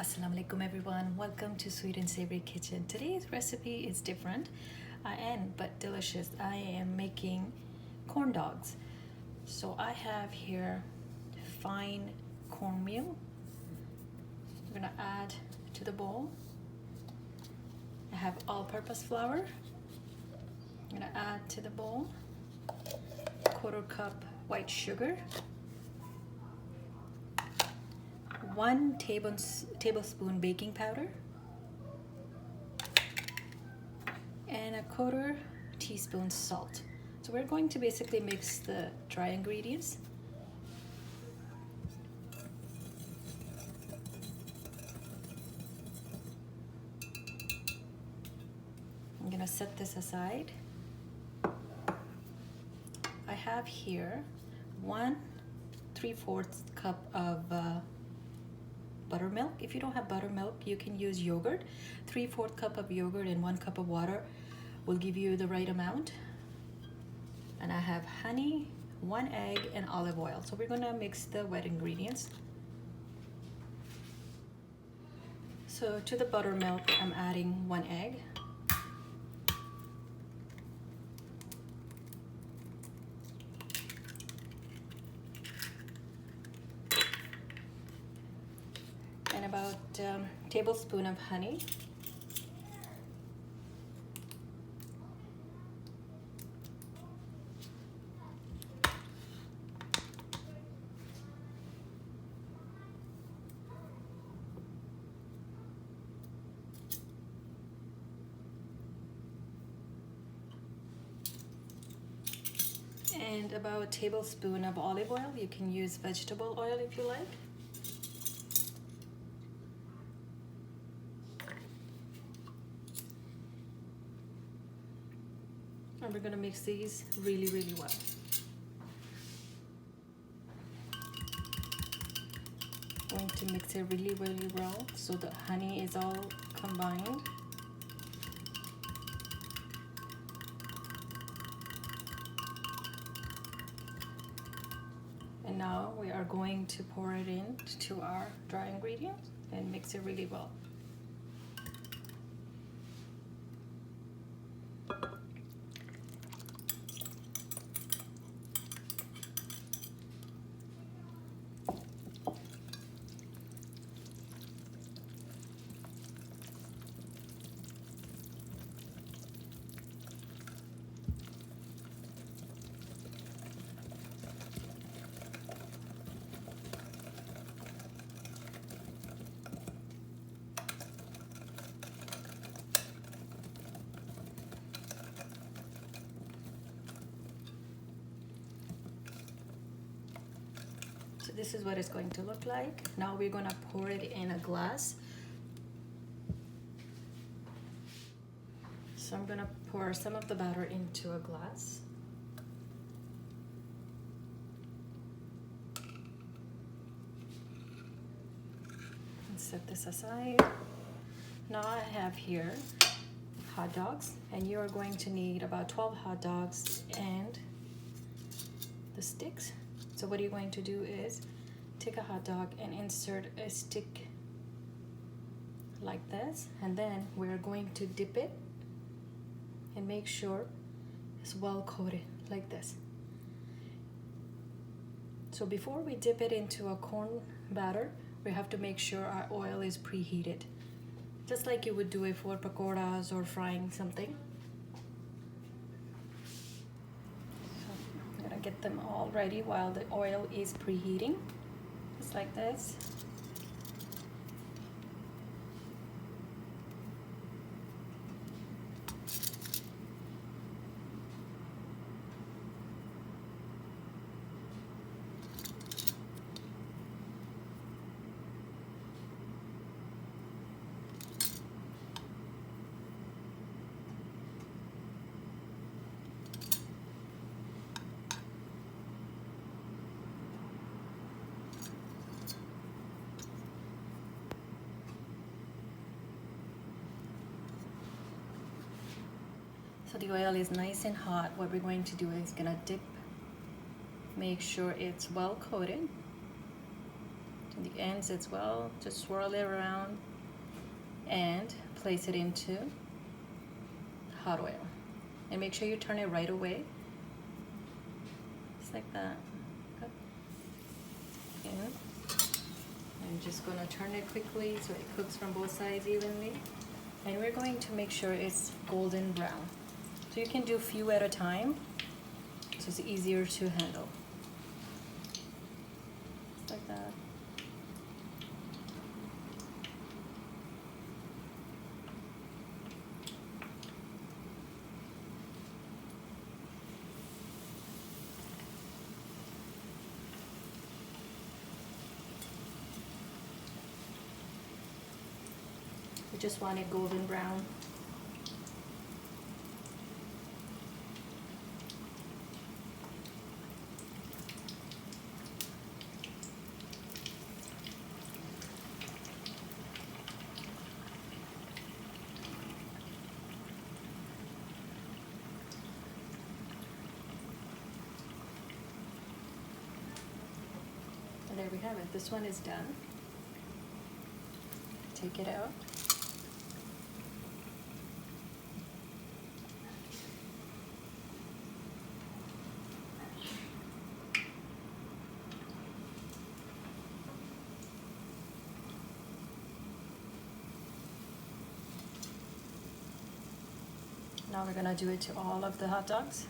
Assalamu alaikum everyone, welcome to Sweet and Savory Kitchen. Today's recipe is different but delicious. I am making corn dogs. So I have here fine cornmeal. I'm gonna add to the bowl. I have all-purpose flour. I'm gonna add to the bowl 1/4 cup white sugar, 1 tablespoon baking powder, and 1/4 teaspoon salt. So we're going to basically mix the dry ingredients. I'm gonna set this aside. I have here 1 3/4 cup of buttermilk. If you don't have buttermilk, you can use yogurt. 3/4 cup of yogurt and 1 cup of water will give you the right amount. And I have honey, 1 egg, and olive oil. So we're gonna mix the wet ingredients. So to the buttermilk, I'm adding 1 egg. And about a tablespoon of honey. And about a tablespoon of olive oil. You can use vegetable oil if you like. And we're gonna mix these really well. Going to mix it really well so the honey is all combined. And now we are going to pour it into our dry ingredients and mix it really well. So this is what it's going to look like. Now we're gonna pour it in a glass. So I'm gonna pour some of the batter into a glass. And set this aside. Now I have here hot dogs, and you are going to need about 12 hot dogs and the sticks. So what you're going to do is take a hot dog and insert a stick like this, and then we're going to dip it and make sure it's well coated like this. So before we dip it into a corn batter, we have to make sure our oil is preheated, just like you would do it for pakoras or frying something. Get them all ready while the oil is preheating, just like this. So the oil is nice and hot. What we're going to do is gonna dip, make sure it's well coated. the ends as well. Just swirl it around and place it into hot oil. And make sure you turn it right away. Just like that. And I'm just gonna turn it quickly so it cooks from both sides evenly. And we're going to make sure it's golden brown. So you can do few at a time, so it's easier to handle. Just like that. We just want it golden brown. And there we have it. This one is done. Take it out. Now we're gonna do it to all of the hot dogs.